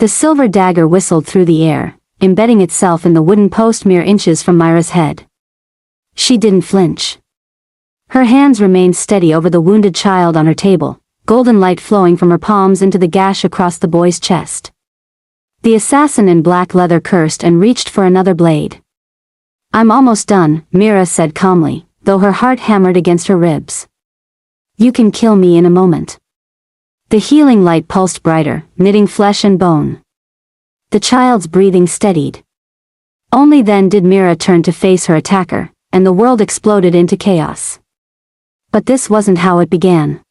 The silver dagger whistled through the air, embedding itself in the wooden post mere inches from Myra's head. She didn't flinch. Her hands remained steady over the wounded child on her table, golden light flowing from her palms into the gash across the boy's chest. The assassin in black leather cursed and reached for another blade. "I'm almost done," Myra said calmly, though her heart hammered against her ribs. "You can kill me in a moment." The healing light pulsed brighter, knitting flesh and bone. The child's breathing steadied. Only then did Myra turn to face her attacker, and the world exploded into chaos. But this wasn't how it began.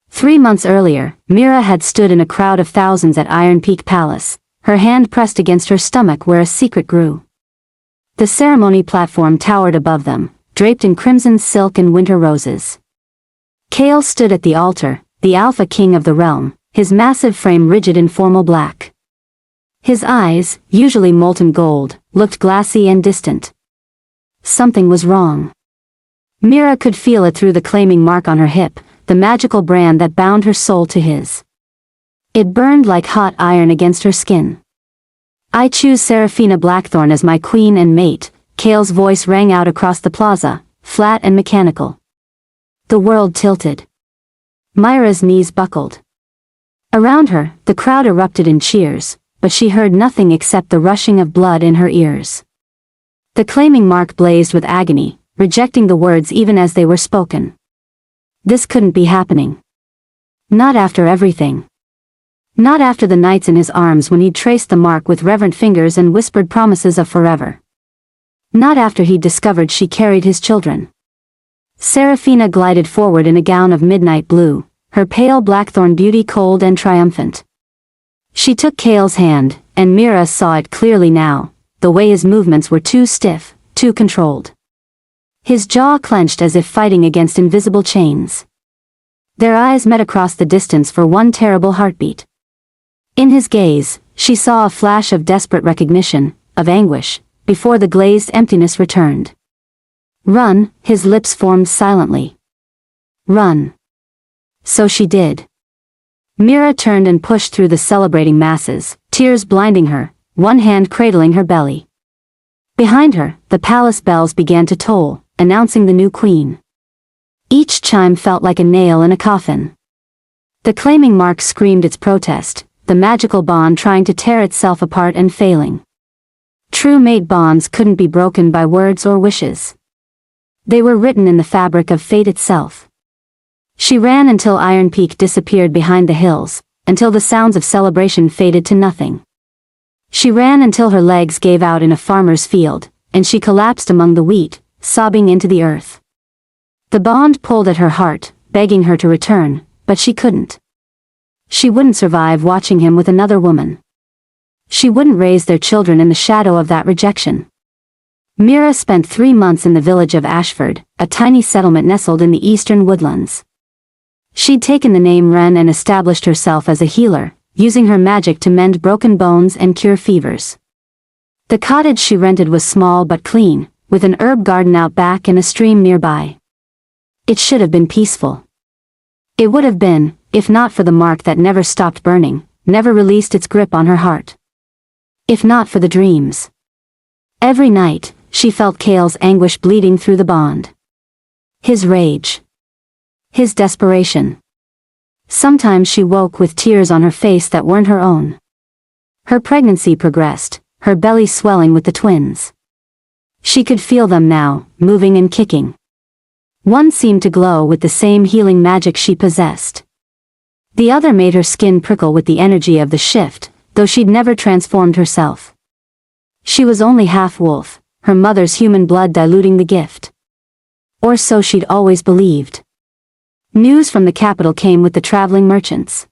3 months earlier, Myra had stood in a crowd of thousands at Iron Peak Palace, her hand pressed against her stomach where a secret grew. The ceremony platform towered above them, draped in crimson silk and winter roses. Kael stood at the altar, the Alpha King of the realm, his massive frame rigid in formal black. His eyes, usually molten gold, looked glassy and distant. Something was wrong. Myra could feel it through the claiming mark on her hip, the magical brand that bound her soul to his. It burned like hot iron against her skin. "I choose Seraphina Blackthorn as my queen and mate," Kael's voice rang out across the plaza, flat and mechanical. The world tilted. Myra's knees buckled. Around her, the crowd erupted in cheers, but she heard nothing except the rushing of blood in her ears. The claiming mark blazed with agony, rejecting the words even as they were spoken. This couldn't be happening. Not after everything. Not after the nights in his arms when he'd traced the mark with reverent fingers and whispered promises of forever. Not after he'd discovered she carried his children. Seraphina glided forward in a gown of midnight blue, her pale blackthorn beauty cold and triumphant. She took Kael's hand, and Myra saw it clearly now, the way his movements were too stiff, too controlled. His jaw clenched as if fighting against invisible chains. Their eyes met across the distance for one terrible heartbeat. In his gaze, she saw a flash of desperate recognition, of anguish, before the glazed emptiness returned. "Run," his lips formed silently. "Run." So she did. Myra turned and pushed through the celebrating masses, tears blinding her, one hand cradling her belly. Behind her, the palace bells began to toll, announcing the new queen. Each chime felt like a nail in a coffin. The claiming mark screamed its protest, the magical bond trying to tear itself apart and failing. True mate bonds couldn't be broken by words or wishes. They were written in the fabric of fate itself. She ran until Iron Peak disappeared behind the hills, until the sounds of celebration faded to nothing. She ran until her legs gave out in a farmer's field, and she collapsed among the wheat, sobbing into the earth. The bond pulled at her heart, begging her to return, but she couldn't. She wouldn't survive watching him with another woman. She wouldn't raise their children in the shadow of that rejection. Myra spent 3 months in the village of Ashford, a tiny settlement nestled in the eastern woodlands. She'd taken the name Wren and established herself as a healer, using her magic to mend broken bones and cure fevers. The cottage she rented was small but clean, with an herb garden out back and a stream nearby. It should have been peaceful. It would have been, if not for the mark that never stopped burning, never released its grip on her heart. If not for the dreams. Every night, she felt Kael's anguish bleeding through the bond. His rage. His desperation. Sometimes she woke with tears on her face that weren't her own. Her pregnancy progressed, her belly swelling with the twins. She could feel them now, moving and kicking. One seemed to glow with the same healing magic she possessed. The other made her skin prickle with the energy of the shift, though she'd never transformed herself. She was only half wolf, her mother's human blood diluting the gift. Or so she'd always believed. News from the capital came with the traveling merchants.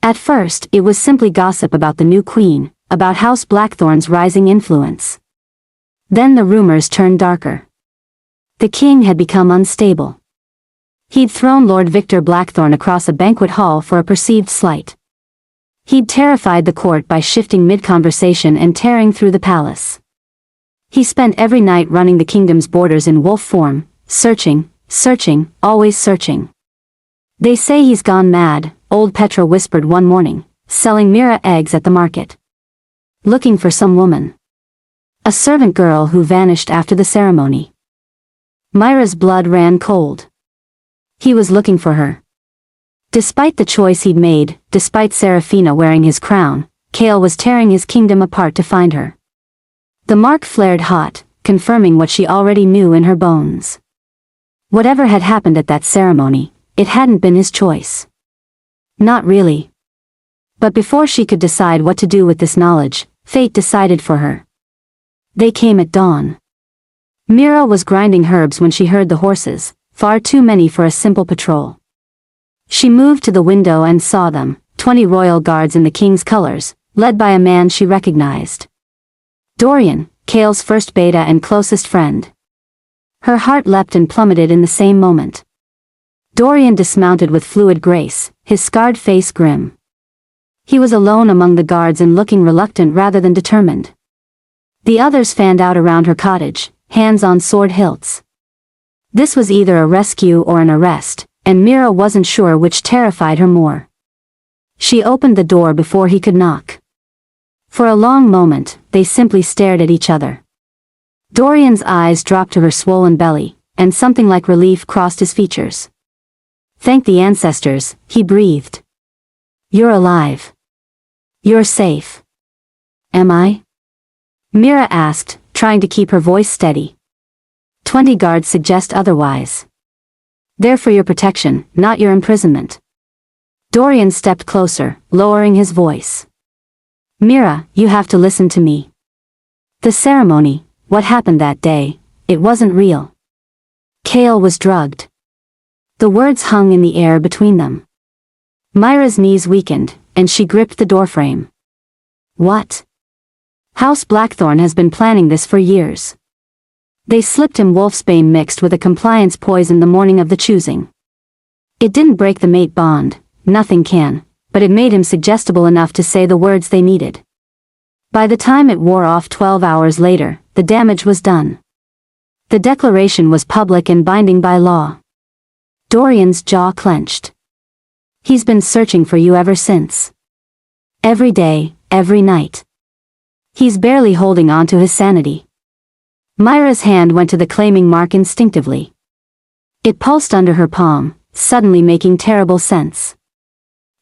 At first, it was simply gossip about the new queen, about House Blackthorn's rising influence. Then the rumors turned darker. The king had become unstable. He'd thrown Lord Victor Blackthorn across a banquet hall for a perceived slight. He'd terrified the court by shifting mid-conversation and tearing through the palace. He spent every night running the kingdom's borders in wolf form, searching, always searching. "They say he's gone mad," old Petra whispered one morning, selling Mira eggs at the market. Looking for some woman. A servant girl who vanished after the ceremony. Myra's blood ran cold. He was looking for her. Despite the choice he'd made, despite Seraphina wearing his crown, Kael was tearing his kingdom apart to find her. The mark flared hot, confirming what she already knew in her bones. Whatever had happened at that ceremony, it hadn't been his choice. Not really. But before she could decide what to do with this knowledge, fate decided for her. They came at dawn. Mira was grinding herbs when she heard the horses, far too many for a simple patrol. She moved to the window and saw them, 20 royal guards in the king's colors, led by a man she recognized. Dorian, Kael's first beta and closest friend. Her heart leapt and plummeted in the same moment. Dorian dismounted with fluid grace, his scarred face grim. He was alone among the guards and looking reluctant rather than determined. The others fanned out around her cottage, hands on sword hilts. This was either a rescue or an arrest, and Mira wasn't sure which terrified her more. She opened the door before he could knock. For a long moment, they simply stared at each other. Dorian's eyes dropped to her swollen belly, and something like relief crossed his features. Thank the ancestors, he breathed. You're alive. You're safe. Am I? Mira asked, trying to keep her voice steady. 20 guards suggest otherwise. They're for your protection, not your imprisonment. Dorian stepped closer, lowering his voice. Mira, you have to listen to me. The ceremony, what happened that day, it wasn't real. Kael was drugged. The words hung in the air between them. Myra's knees weakened, and she gripped the doorframe. What? House Blackthorn has been planning this for years. They slipped him wolfsbane mixed with a compliance poison the morning of the choosing. It didn't break the mate bond, nothing can, but it made him suggestible enough to say the words they needed. By the time it wore off 12 hours later, the damage was done. The declaration was public and binding by law. Dorian's jaw clenched. He's been searching for you ever since. Every day, every night. He's barely holding on to his sanity. Myra's hand went to the claiming mark instinctively. It pulsed under her palm, suddenly making terrible sense.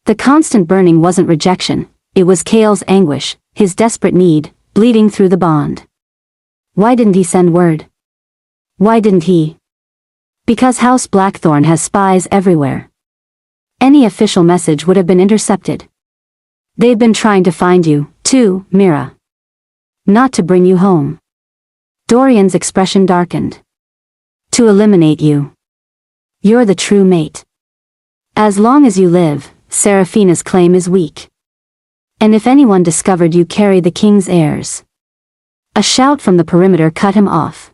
The constant burning wasn't rejection, it was Kael's anguish, his desperate need, bleeding through the bond. Why didn't he send word? Why didn't he? Because House Blackthorn has spies everywhere. Any official message would have been intercepted. They've been trying to find you, too, Mira. Not to bring you home. Dorian's expression darkened. To eliminate you. You're the true mate. As long as you live, Seraphina's claim is weak. And if anyone discovered you carry the king's heirs. A shout from the perimeter cut him off.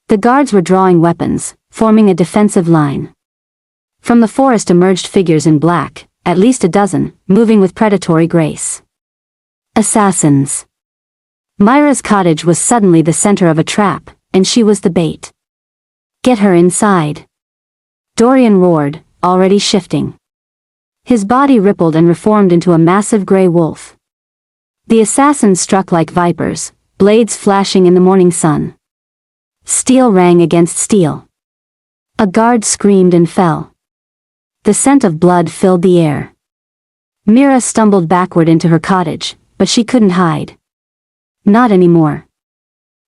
The guards were drawing weapons, forming a defensive line. From the forest emerged figures in black, at least a dozen, moving with predatory grace. Assassins. Myra's cottage was suddenly the center of a trap, and she was the bait. Get her inside. Dorian roared, already shifting. His body rippled and reformed into a massive gray wolf. The assassins struck like vipers, blades flashing in the morning sun. Steel rang against steel. A guard screamed and fell. The scent of blood filled the air. Mira stumbled backward into her cottage, but she couldn't hide. Not anymore.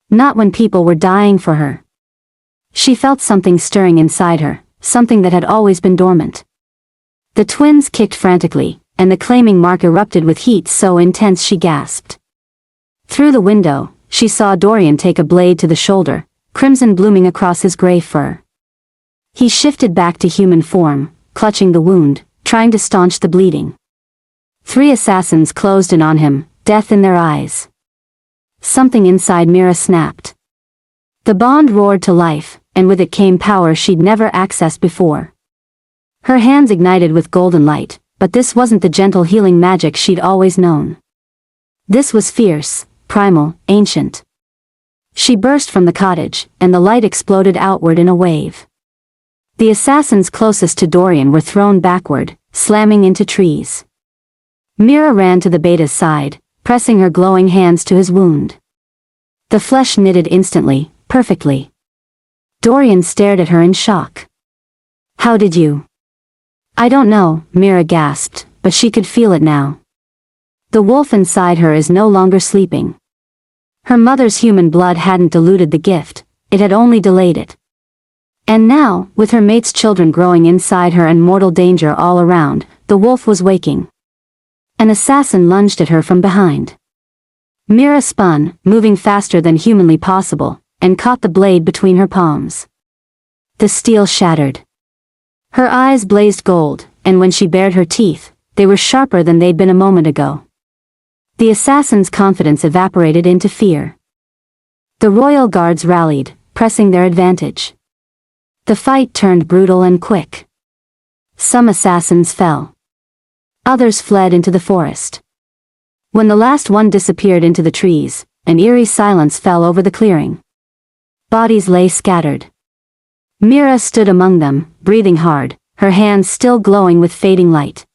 Not when people were dying for her. She felt something stirring inside her, something that had always been dormant. The twins kicked frantically, and the claiming mark erupted with heat so intense she gasped. Through the window, she saw Dorian take a blade to the shoulder, crimson blooming across his gray fur. He shifted back to human form, clutching the wound, trying to staunch the bleeding. 3 assassins closed in on him, death in their eyes. Something inside Mira snapped. The bond roared to life, and with it came power she'd never accessed before. Her hands ignited with golden light, but this wasn't the gentle healing magic she'd always known. This was fierce, primal, ancient. She burst from the cottage, and the light exploded outward in a wave. The assassins closest to Dorian were thrown backward, slamming into trees. Mira ran to the beta's side, pressing her glowing hands to his wound. The flesh knitted instantly, perfectly. Dorian stared at her in shock. How did you? I don't know, Mira gasped, but she could feel it now. The wolf inside her is no longer sleeping. Her mother's human blood hadn't diluted the gift, it had only delayed it. And now, with her mate's children growing inside her and mortal danger all around, the wolf was waking. An assassin lunged at her from behind. Mira spun, moving faster than humanly possible, and caught the blade between her palms. The steel shattered. Her eyes blazed gold, and when she bared her teeth, they were sharper than they'd been a moment ago. The assassin's confidence evaporated into fear. The royal guards rallied, pressing their advantage. The fight turned brutal and quick. Some assassins fell. Others fled into the forest. When the last one disappeared into the trees, an eerie silence fell over the clearing. Bodies lay scattered. Mira stood among them, breathing hard, her hands still glowing with fading light.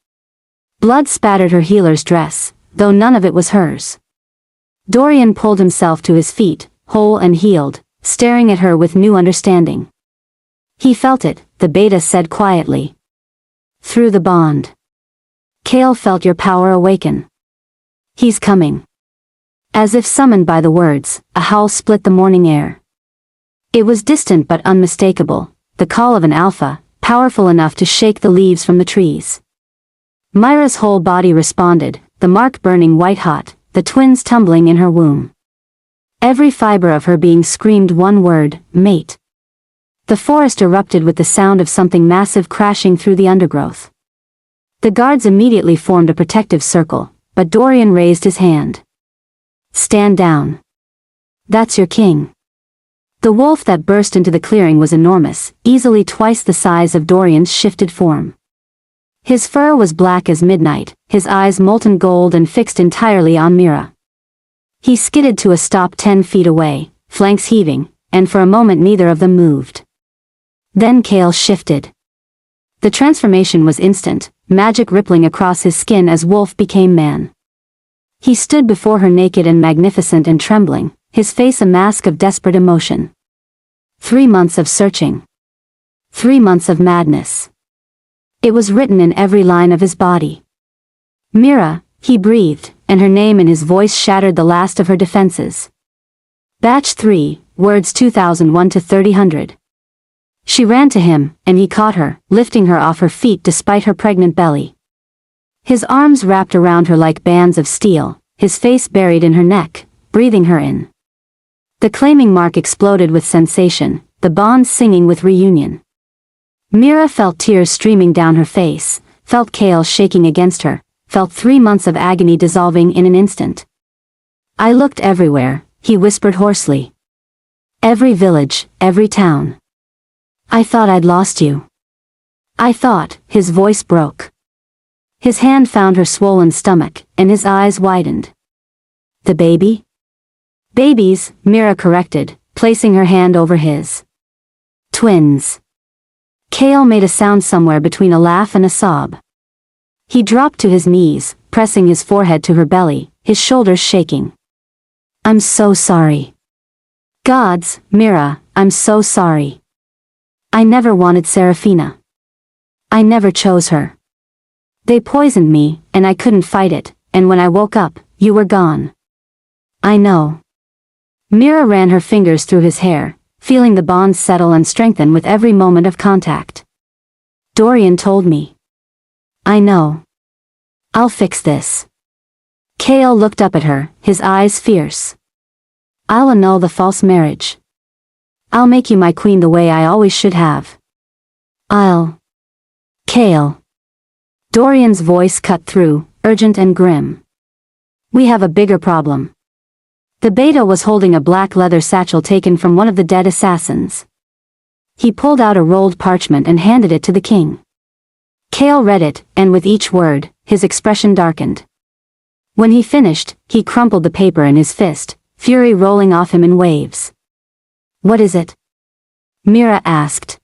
Blood spattered her healer's dress, though none of it was hers. Dorian pulled himself to his feet, whole and healed, staring at her with new understanding. He felt it, the beta said quietly. Through the bond. Kael felt your power awaken. He's coming. As if summoned by the words, a howl split the morning air. It was distant but unmistakable, the call of an alpha, powerful enough to shake the leaves from the trees. Myra's whole body responded, the mark burning white-hot, the twins tumbling in her womb. Every fiber of her being screamed one word, mate. The forest erupted with the sound of something massive crashing through the undergrowth. The guards immediately formed a protective circle, but Dorian raised his hand. Stand down. That's your king. The wolf that burst into the clearing was enormous, easily twice the size of Dorian's shifted form. His fur was black as midnight, his eyes molten gold and fixed entirely on Mira. He skidded to a stop 10 feet away, flanks heaving, and for a moment neither of them moved. Then Kael shifted. The transformation was instant, magic rippling across his skin as wolf became man. He stood before her naked and magnificent and trembling, his face a mask of desperate emotion. 3 months of searching. 3 months of madness. It was written in every line of his body. Mira, he breathed, and her name and his voice shattered the last of her defenses. Batch 3, words 2001 to 3000. She ran to him, and he caught her, lifting her off her feet despite her pregnant belly. His arms wrapped around her like bands of steel, his face buried in her neck, breathing her in. The claiming mark exploded with sensation, the bond singing with reunion. Mira felt tears streaming down her face, felt Kael shaking against her, felt 3 months of agony dissolving in an instant. I looked everywhere, he whispered hoarsely. Every village, every town. I thought I'd lost you. I thought, his voice broke. His hand found her swollen stomach, and his eyes widened. The baby? Babies, Mira corrected, placing her hand over his. Twins. Kael made a sound somewhere between a laugh and a sob. He dropped to his knees, pressing his forehead to her belly, his shoulders shaking. I'm so sorry. Gods, Mira, I'm so sorry. I never wanted Seraphina. I never chose her. They poisoned me, and I couldn't fight it, and when I woke up, you were gone. I know. Mira ran her fingers through his hair, feeling the bonds settle and strengthen with every moment of contact. Dorian told me. I know. I'll fix this. Kael looked up at her, his eyes fierce. I'll annul the false marriage. I'll make you my queen the way I always should have. Kael. Dorian's voice cut through, urgent and grim. We have a bigger problem. The beta was holding a black leather satchel taken from one of the dead assassins. He pulled out a rolled parchment and handed it to the king. Kael read it, and with each word, his expression darkened. When he finished, he crumpled the paper in his fist, fury rolling off him in waves. What is it? Mira asked.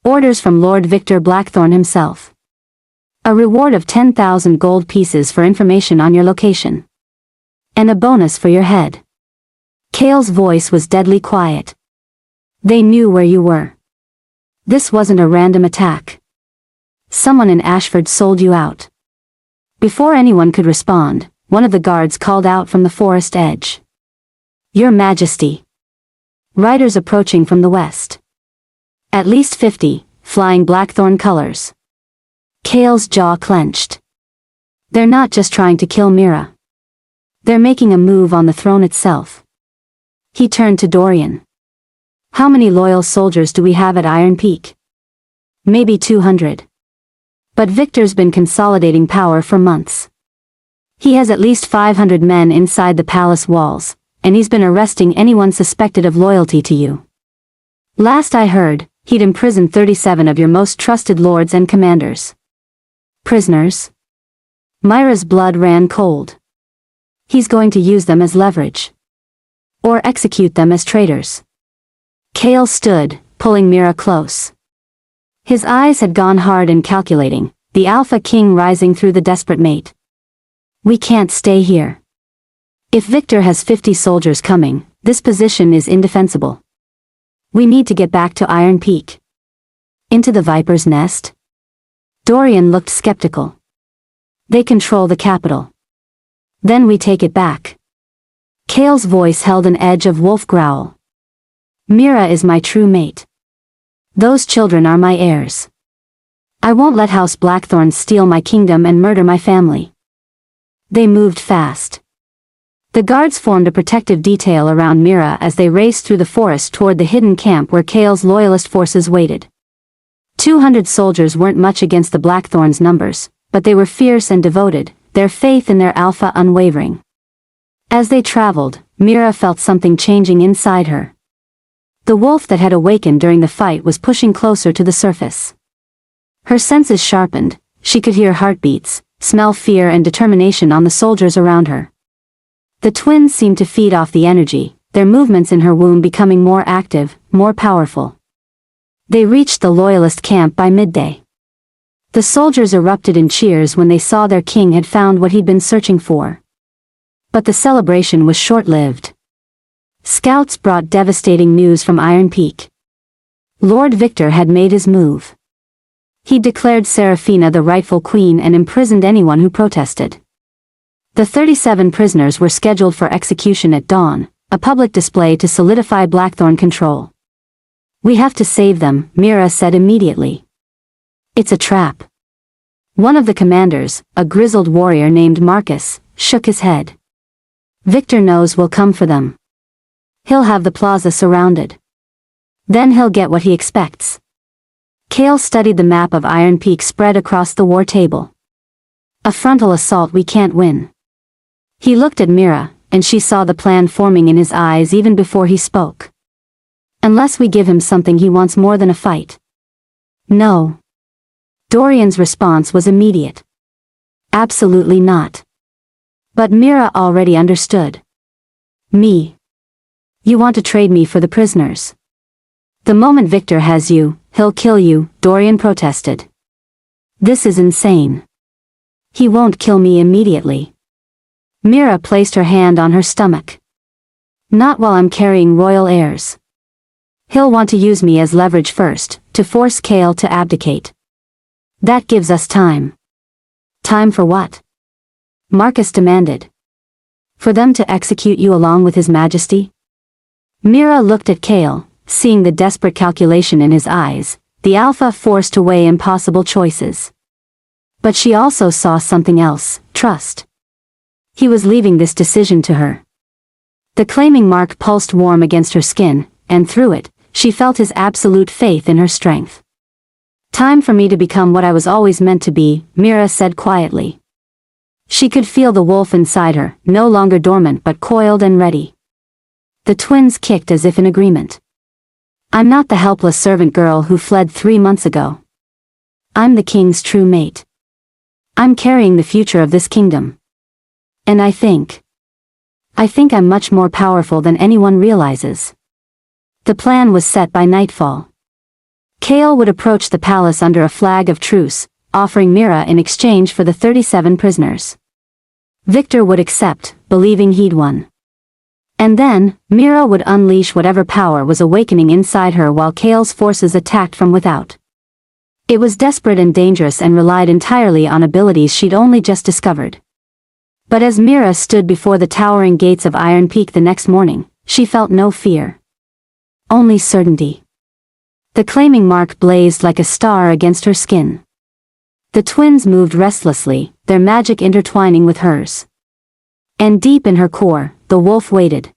Orders from Lord Victor Blackthorn himself. A reward of 10,000 gold pieces for information on your location. And a bonus for your head. Kael's voice was deadly quiet. They knew where you were. This wasn't a random attack. Someone in Ashford sold you out. Before anyone could respond, one of the guards called out from the forest edge. Your Majesty. Riders approaching from the west. At least 50, flying Blackthorn colors. Kael's jaw clenched. They're not just trying to kill Mira. They're making a move on the throne itself. He turned to Dorian. How many loyal soldiers do we have at Iron Peak? Maybe 200. But Victor's been consolidating power for months. He has at least 500 men inside the palace walls, and he's been arresting anyone suspected of loyalty to you. Last I heard, he'd imprisoned 37 of your most trusted lords and commanders. Prisoners? Myra's blood ran cold. He's going to use them as leverage. Or execute them as traitors. Kael stood, pulling Mira close. His eyes had gone hard and calculating, the Alpha King rising through the desperate mate. We can't stay here. If Victor has 50 soldiers coming, this position is indefensible. We need to get back to Iron Peak. Into the Viper's Nest? Dorian looked skeptical. They control the capital. Then we take it back. Kael's voice held an edge of wolf growl. Mira is my true mate. Those children are my heirs. I won't let House Blackthorn steal my kingdom and murder my family. They moved fast. The guards formed a protective detail around Mira as they raced through the forest toward the hidden camp where Kael's loyalist forces waited. 200 soldiers weren't much against the Blackthorn's numbers, but they were fierce and devoted, their faith in their alpha unwavering. As they traveled, Mira felt something changing inside her. The wolf that had awakened during the fight was pushing closer to the surface. Her senses sharpened, she could hear heartbeats, smell fear and determination on the soldiers around her. The twins seemed to feed off the energy, their movements in her womb becoming more active, more powerful. They reached the loyalist camp by midday. The soldiers erupted in cheers when they saw their king had found what he'd been searching for. But the celebration was short-lived. Scouts brought devastating news from Iron Peak. Lord Victor had made his move. He declared Seraphina the rightful queen and imprisoned anyone who protested. The 37 prisoners were scheduled for execution at dawn, a public display to solidify Blackthorn control. We have to save them, Mira said immediately. It's a trap. One of the commanders, a grizzled warrior named Marcus, shook his head. Victor knows we'll come for them. He'll have the plaza surrounded. Then he'll get what he expects. Kael studied the map of Iron Peak spread across the war table. A frontal assault we can't win. He looked at Mira, and she saw the plan forming in his eyes even before he spoke. Unless we give him something he wants more than a fight. No. Dorian's response was immediate. Absolutely not. But Mira already understood. Me. You want to trade me for the prisoners. The moment Victor has you, he'll kill you, Dorian protested. This is insane. He won't kill me immediately. Mira placed her hand on her stomach. Not while I'm carrying royal heirs. He'll want to use me as leverage first, to force Kael to abdicate. That gives us time. Time for what? Marcus demanded. For them to execute you along with His Majesty? Mira looked at Kael, seeing the desperate calculation in his eyes, the alpha forced to weigh impossible choices. But she also saw something else, trust. He was leaving this decision to her. The claiming mark pulsed warm against her skin, and through it, she felt his absolute faith in her strength. Time for me to become what I was always meant to be, Mira said quietly. She could feel the wolf inside her, no longer dormant but coiled and ready. The twins kicked as if in agreement. I'm not the helpless servant girl who fled 3 months ago. I'm the king's true mate. I'm carrying the future of this kingdom. And I think I'm much more powerful than anyone realizes. The plan was set by nightfall. Kael would approach the palace under a flag of truce, offering Mira in exchange for the 37 prisoners. Victor would accept, believing he'd won. And then, Mira would unleash whatever power was awakening inside her while Kael's forces attacked from without. It was desperate and dangerous and relied entirely on abilities she'd only just discovered. But as Mira stood before the towering gates of Iron Peak the next morning, she felt no fear. Only certainty. The claiming mark blazed like a star against her skin. The twins moved restlessly, their magic intertwining with hers. And deep in her core, the wolf waited.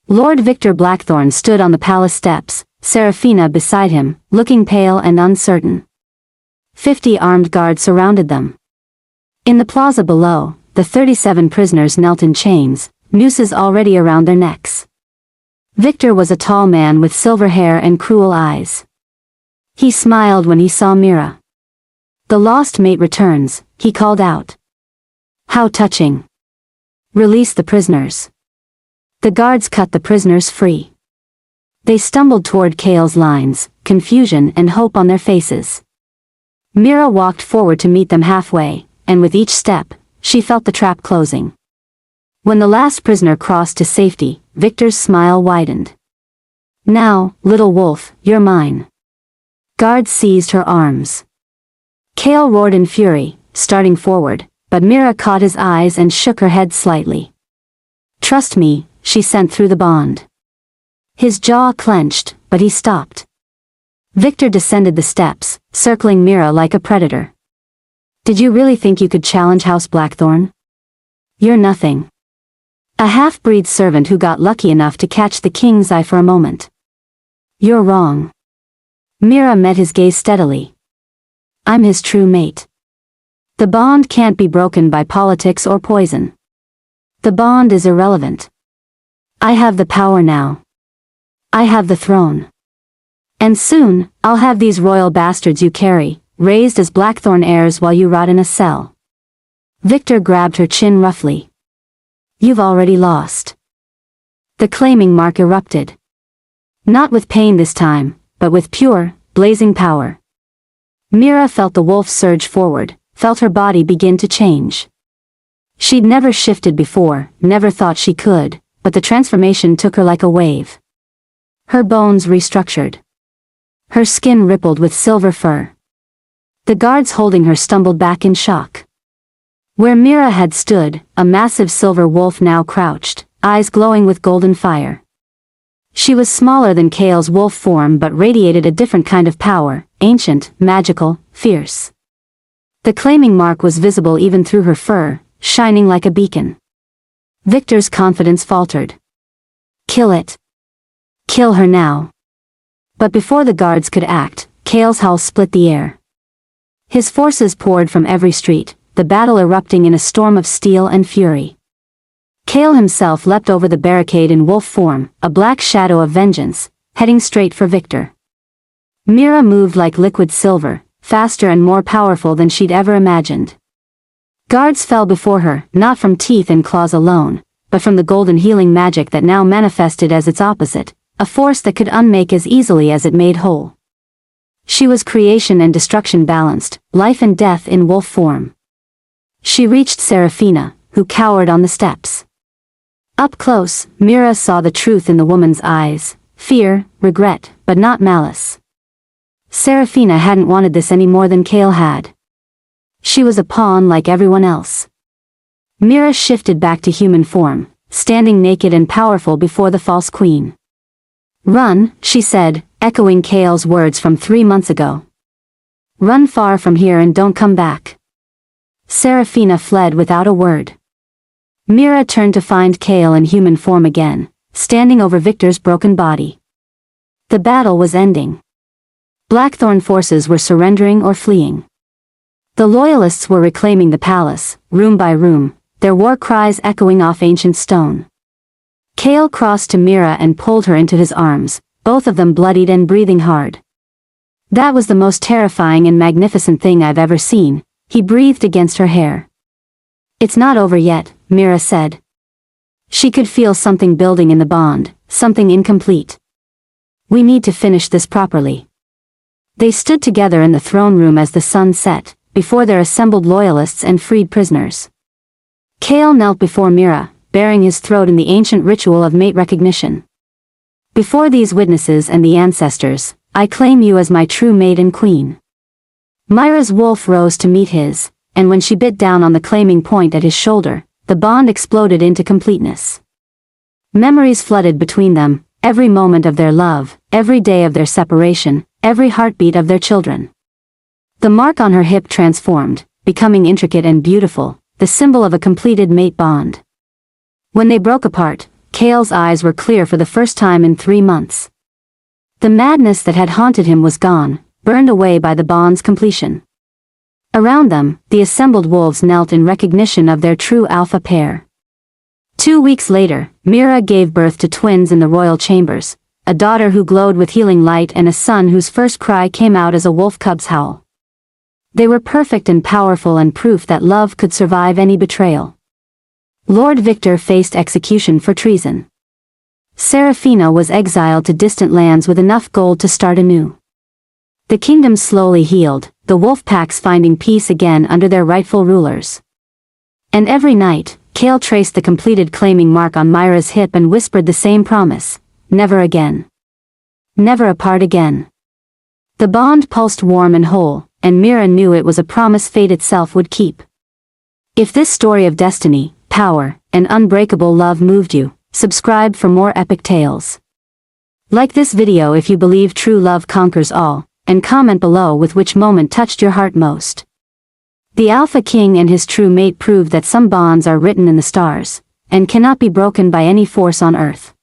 Lord Victor Blackthorn stood on the palace steps, Seraphina beside him, looking pale and uncertain. 50 armed guards surrounded them. In the plaza below, the 37 prisoners knelt in chains, nooses already around their necks. Victor was a tall man with silver hair and cruel eyes. He smiled when he saw Mira. "The lost mate returns," he called out. "How touching. Release the prisoners." The guards cut the prisoners free. They stumbled toward Kael's lines, confusion and hope on their faces. Mira walked forward to meet them halfway, and with each step, she felt the trap closing. When the last prisoner crossed to safety, Victor's smile widened. "Now, little wolf, you're mine." Guards seized her arms. Kael roared in fury, starting forward, but Mira caught his eyes and shook her head slightly. "Trust me," she sent through the bond. His jaw clenched, but he stopped. Victor descended the steps, circling Mira like a predator. "Did you really think you could challenge House Blackthorn? You're nothing. A half-breed servant who got lucky enough to catch the king's eye for a moment." "You're wrong." Mira met his gaze steadily. "I'm his true mate. The bond can't be broken by politics or poison. The bond is irrelevant. I have the power now. I have the throne. And soon, I'll have these royal bastards you carry, raised as Blackthorn heirs while you rot in a cell." Victor grabbed her chin roughly. "You've already lost." The claiming mark erupted. Not with pain this time, but with pure, blazing power. Mira felt the wolf surge forward, felt her body begin to change. She'd never shifted before, never thought she could, but the transformation took her like a wave. Her bones restructured. Her skin rippled with silver fur. The guards holding her stumbled back in shock. Where Mira had stood, a massive silver wolf now crouched, eyes glowing with golden fire. She was smaller than Kael's wolf form but radiated a different kind of power, ancient, magical, fierce. The claiming mark was visible even through her fur, shining like a beacon. Victor's confidence faltered. "Kill it. Kill her now." But before the guards could act, Kael's howl split the air. His forces poured from every street, the battle erupting in a storm of steel and fury. Kael himself leapt over the barricade in wolf form, a black shadow of vengeance, heading straight for Victor. Mira moved like liquid silver, faster and more powerful than she'd ever imagined. Guards fell before her, not from teeth and claws alone, but from the golden healing magic that now manifested as its opposite, a force that could unmake as easily as it made whole. She was creation and destruction balanced, life and death in wolf form. She reached Seraphina, who cowered on the steps. Up close, Mira saw the truth in the woman's eyes, fear, regret, but not malice. Seraphina hadn't wanted this any more than Kael had. She was a pawn like everyone else. Mira shifted back to human form, standing naked and powerful before the false queen. "Run," she said, echoing Kael's words from 3 months ago. "Run far from here and don't come back." Seraphina fled without a word. Mira turned to find Kael in human form again, standing over Victor's broken body. The battle was ending. Blackthorn forces were surrendering or fleeing. The loyalists were reclaiming the palace, room by room, their war cries echoing off ancient stone. Kael crossed to Mira and pulled her into his arms, both of them bloodied and breathing hard. "That was the most terrifying and magnificent thing I've ever seen," he breathed against her hair. "It's not over yet," Mira said. She could feel something building in the bond, something incomplete. "We need to finish this properly." They stood together in the throne room as the sun set, before their assembled loyalists and freed prisoners. Kael knelt before Mira, baring his throat in the ancient ritual of mate recognition. Before these witnesses and the ancestors, I claim you as my true mate and queen. Myra's wolf rose to meet his, and when she bit down on the claiming point at his shoulder, the bond exploded into completeness. Memories flooded between them, every moment of their love, every day of their separation, every heartbeat of their children. The mark on her hip transformed, becoming intricate and beautiful, the symbol of a completed mate bond. When they broke apart, Kael's eyes were clear for the first time in 3 months. The madness that had haunted him was gone, burned away by the bond's completion. Around them, the assembled wolves knelt in recognition of their true alpha pair. 2 weeks later, Mira gave birth to twins in the royal chambers, a daughter who glowed with healing light and a son whose first cry came out as a wolf cub's howl. They were perfect and powerful and proof that love could survive any betrayal. Lord Victor faced execution for treason. Seraphina was exiled to distant lands with enough gold to start anew. The kingdom slowly healed, the wolf packs finding peace again under their rightful rulers. And every night, Kael traced the completed claiming mark on Myra's hip and whispered the same promise: never again. Never apart again. The bond pulsed warm and whole, and Mira knew it was a promise fate itself would keep. If this story of destiny, power, and unbreakable love moved you, subscribe for more epic tales. Like this video if you believe true love conquers all, and comment below with which moment touched your heart most. The Alpha King and his true mate proved that some bonds are written in the stars, and cannot be broken by any force on earth.